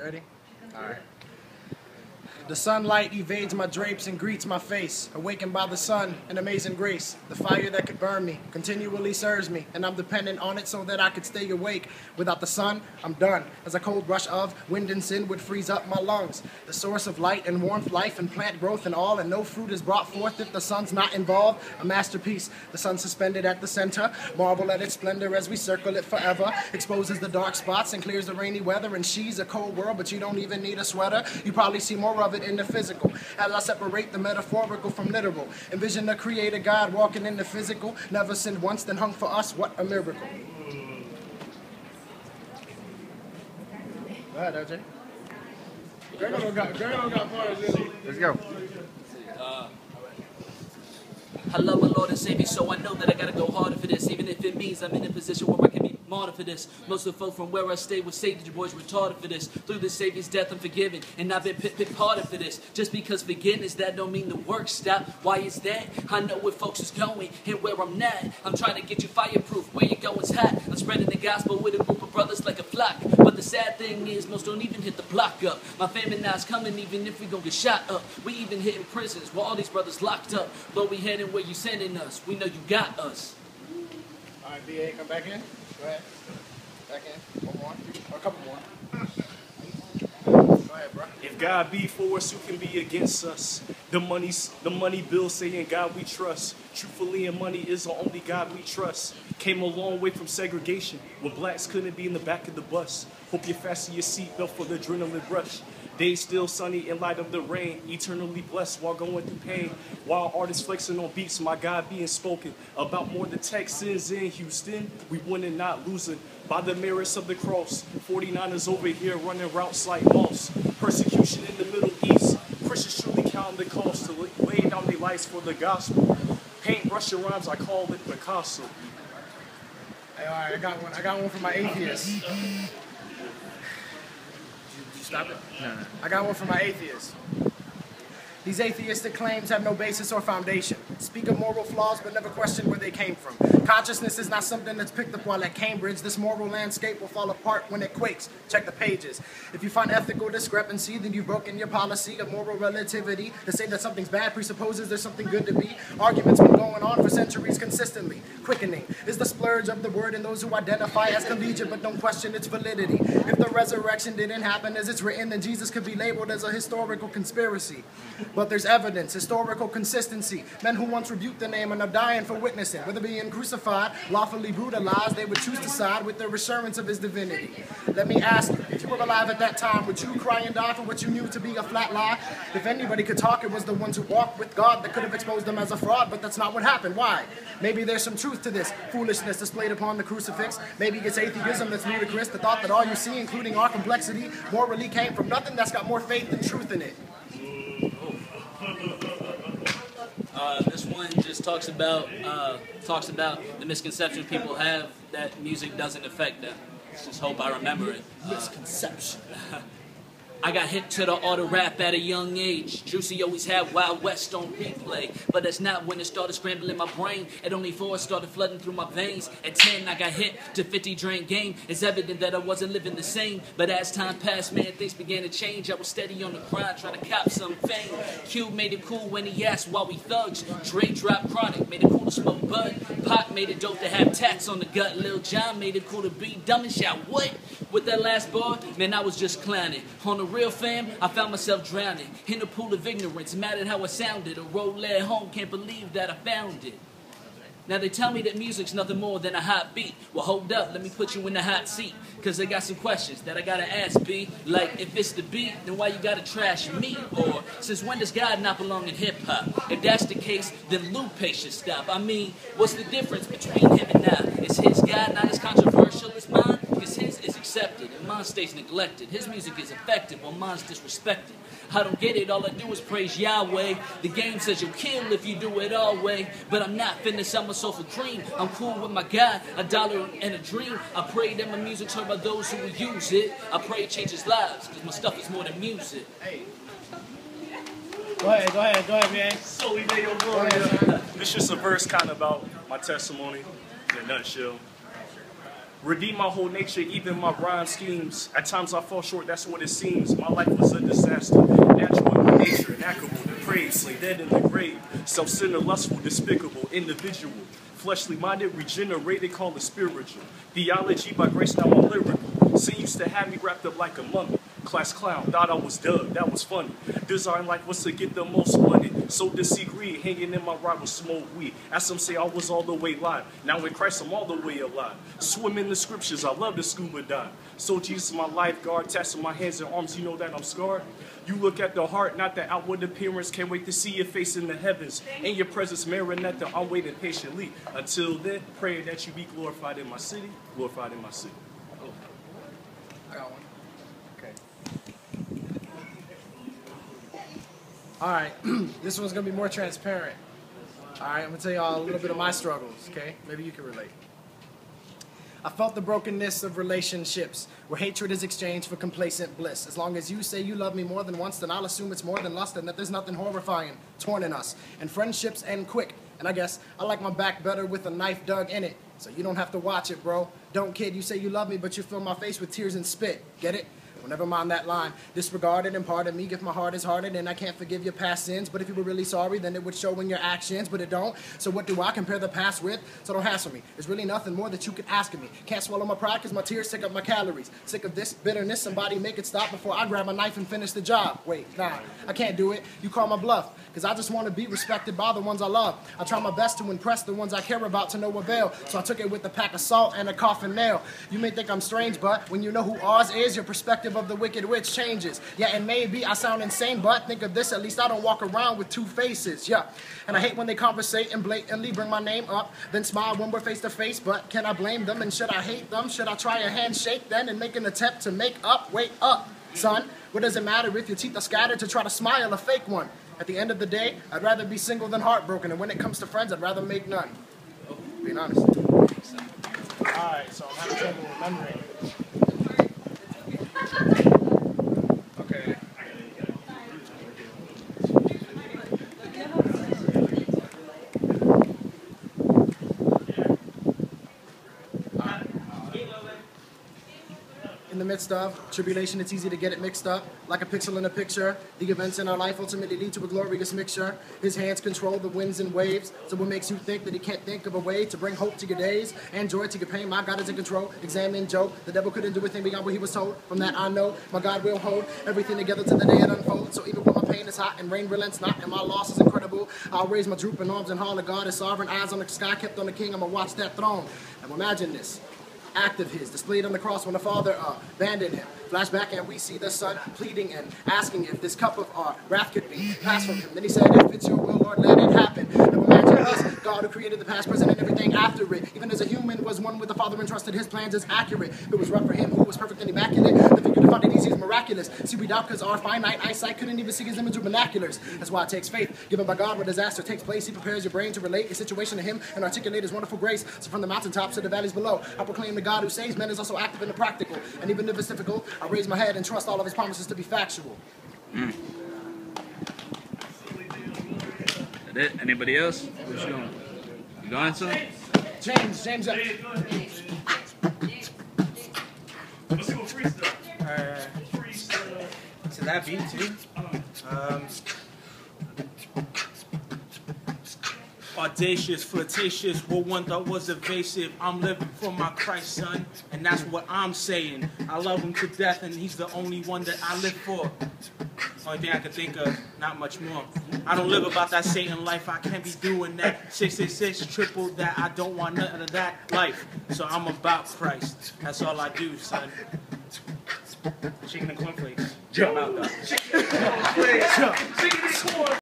Ready? All right. The sunlight evades my drapes and greets my face. Awakened by the sun and amazing grace. The fire that could burn me continually serves me, and I'm dependent on it so that I could stay awake. Without the sun, I'm done. As a cold rush of wind and sin would freeze up my lungs. The source of light and warmth, life and plant growth and all, and no fruit is brought forth if the sun's not involved. A masterpiece, the sun suspended at the center. Marvel at its splendor as we circle it forever. Exposes the dark spots and clears the rainy weather. And she's a cold world, but you don't even need a sweater. You probably see more of it in the physical. As I separate the metaphorical from literal. Envision the creator God walking in the physical. Never sinned once, then hung for us. What a miracle. Go ahead, RJ. Girl got bars, really. Let's go. I love my Lord and Savior, so I know that I gotta go harder for this, even if it means I'm in a position where I can be martyred for this. Most of the folk from where I stay would say that your boys retarded for this. Through the Savior's death, I'm forgiven, and I've been parted for this. Just because forgiveness, that don't mean the work stop. Why is that? I know where folks is going and where I'm not. I'm trying to get you fireproof, where you going's hot. I'm spreading the gospel with a group of brothers like a flock. But the sad thing is, most don't even hit the block up. My family now is coming, even if we gon' get shot up. We even hitting prisons while all these brothers locked up. But we heading where you sending us. We know you got us. All right, BA, come back in. Go ahead. Back in. One more. Or a couple more. Go ahead, bro. If God be for us, who can be against us? The money bill saying God we trust. Truthfully, and money is the only God we trust. Came a long way from segregation when blacks couldn't be in the back of the bus. Hope you fasten your seatbelt for the adrenaline rush. Days still sunny in light of the rain, eternally blessed while going through pain. While artists flexing on beats, my God being spoken about more than Texans in Houston. We winning, not losing by the merits of the cross. 49ers over here running routes like moss. Persecution in the Middle East. Christians truly counting the cost to lay down their lives for the gospel. Paintbrush your rhymes, I call it Picasso. Hey, all right, I got one for my atheists. Stop it? No. I got one for my atheists. These atheistic claims have no basis or foundation. Speak of moral flaws, but never question where they came from. Consciousness is not something that's picked up while at Cambridge. This moral landscape will fall apart when it quakes. Check the pages. If you find ethical discrepancy, then you've broken your policy of moral relativity. To say that something's bad presupposes there's something good to be. Arguments been going on for centuries consistently. Quickening is the splurge of the word in those who identify as collegiate but don't question its validity. If the resurrection didn't happen as it's written, then Jesus could be labeled as a historical conspiracy. But there's evidence, historical consistency. Men who once rebuked the name and are dying for witnessing. Whether being crucified, lawfully brutalized, they would choose to side with the assurance of his divinity. Let me ask you, if you were alive at that time, would you cry and die for what you knew to be a flat lie? If anybody could talk, it was the ones who walked with God that could have exposed them as a fraud, but that's not what happened. Why? Maybe there's some truth to this foolishness displayed upon the crucifix. Maybe it's atheism that's ludicrous. The thought that all you see, including our complexity, morally came from nothing that's got more faith than truth in it. This one just talks about the misconception people have that music doesn't affect them. Just hope I remember it. Misconception. I got hit to the auto rap at a young age. Juicy always had Wild West on replay. But that's not when it started scrambling my brain. At only 4, it started flooding through my veins. At 10, I got hit to 50 drain game. It's evident that I wasn't living the same. But as time passed, man, things began to change. I was steady on the grind, trying to cop some fame. Q made it cool when he asked why we thugs. Dre dropped Chronic, made it cool to smoke bud. Pac made it dope to have tats on the gut. Lil Jon made it cool to be dumb and shout what? With that last bar, man, I was just clowning. On the real fam, I found myself drowning in a pool of ignorance, mad at how I sounded. A road led home, can't believe that I found it. Now they tell me that music's nothing more than a hot beat. Well, hold up, let me put you in the hot seat. Cause I got some questions that I gotta ask, B. Like, if it's the beat, then why you gotta trash me? Or, since when does God not belong in hip-hop? If that's the case, then Lupe should stop. I mean, what's the difference between him and I? Is his God not as controversial as mine? Cause his is accepted and mine stays neglected. His music is effective while mine's disrespected. I don't get it, all I do is praise Yahweh. The game says you'll kill if you do it all way. But I'm not finna sell my soul for cream. I'm cool with my God, $1 and a dream. I pray that my music's heard by those who will use it. I pray it changes lives, cause my stuff is more than music. Hey. Go ahead, man. Solely Day of Glory. This just a verse kind of about my testimony in a nutshell. Redeem my whole nature, even my rhyme schemes. At times I fall short, that's what it seems. My life was a disaster. Natural in my nature, inaccurable, depraved, slay dead in the grave. Self-centered, lustful, despicable, individual. Fleshly minded, regenerated, call it spiritual. Theology by grace, now I'm lyrical. Sin used to have me wrapped up like a mummy. Class clown, thought I was Doug, that was funny. Design like was to get the most money. So disagreed, hanging in my ride with smoke weed. As some say, I was all the way live. Now in Christ, I'm all the way alive. Swim in the scriptures, I love to scuba dive. So Jesus my lifeguard, testing my hands and arms, you know that I'm scarred. You look at the heart, not the outward appearance. Can't wait to see your face in the heavens. In your presence, Maranatha, I'm waiting patiently. Until then, pray that you be glorified in my city, glorified in my city. I got one. Okay. All right, this one's gonna be more transparent. All right, I'm gonna tell y'all a little bit of my struggles, okay? Maybe you can relate. I felt the brokenness of relationships, where hatred is exchanged for complacent bliss. As long as you say you love me more than once, then I'll assume it's more than lust and that there's nothing horrifying torn in us. And friendships end quick. And I guess I like my back better with a knife dug in it. So you don't have to watch it, bro. Don't kid, you say you love me, but you fill my face with tears and spit. Get it? Well, never mind that line. Disregarded and pardon me if my heart is hardened and I can't forgive your past sins. But if you were really sorry, then it would show in your actions, but it don't. So what do I compare the past with? So don't hassle me. There's really nothing more that you could ask of me. Can't swallow my pride because my tears take up my calories. Sick of this bitterness, somebody make it stop before I grab a knife and finish the job. Wait, nah, I can't do it. You call my bluff. Because I just want to be respected by the ones I love. I try my best to impress the ones I care about to no avail. So I took it with a pack of salt and a coffin nail. You may think I'm strange, but when you know who Oz is, your perspective of the wicked witch changes. Yeah, and maybe I sound insane, but think of this, at least I don't walk around with two faces. Yeah, and I hate when they conversate and blatantly bring my name up, then smile when we're face to face, but can I blame them? And should I hate them? Should I try a handshake then and make an attempt to make up? Wait up, son. What does it matter if your teeth are scattered to try to smile a fake one? At the end of the day, I'd rather be single than heartbroken, and when it comes to friends, I'd rather make none. Being honest. Alright, so I'm having trouble remembering. Okay. In the midst of tribulation, it's easy to get it mixed up. Like a pixel in a picture, the events in our life ultimately lead to a glorious mixture. His hands control the winds and waves. So what makes you think that he can't think of a way to bring hope to your days and joy to your pain? My God is in control. Examine Job. The devil couldn't do a thing beyond what he was told. From that I know my God will hold everything together to the day it unfolds. So even when my pain is hot and rain relents not and my loss is incredible, I'll raise my drooping arms and holler, God is sovereign. Eyes on the sky kept on the king. I'm going to watch that throne. Now imagine this. Act of his displayed on the cross when the Father abandoned him. Flashback and we see the Son pleading and asking if this cup of wrath could be passed from him. Then he said, if it's your will, Lord, let it happen. Now imagine this, God who created the past, present, and everything after it. Even as a human was one with the Father and trusted his plans as accurate. It was rough for him who was perfect and immaculate. The figure to find it easy is miraculous. See, we doubt because our finite eyesight couldn't even see his image with binoculars. That's why it takes faith. Given by God where disaster takes place, he prepares your brain to relate your situation to him and articulate his wonderful grace. So from the mountaintops to the valleys below, I proclaim the God who saves men is also active in the practical. And even if it's difficult, I raise my head and trust all of his promises to be factual. That it? Anybody else? Where's you going? You going, son? James. Let's go freestyle. Freestyle. To that beat too. Audacious, flirtatious, what one thought was evasive. I'm living for my Christ, son, and that's what I'm saying. I love him to death, and he's the only one that I live for. Only thing I can think of, not much more. I don't live about that Satan life, I can't be doing that. 666, triple that, I don't want nothing of that life. So I'm about Christ, that's all I do, son. Chicken and cornflakes. Jump out, though. Chicken and cornflakes. Chicken and corn.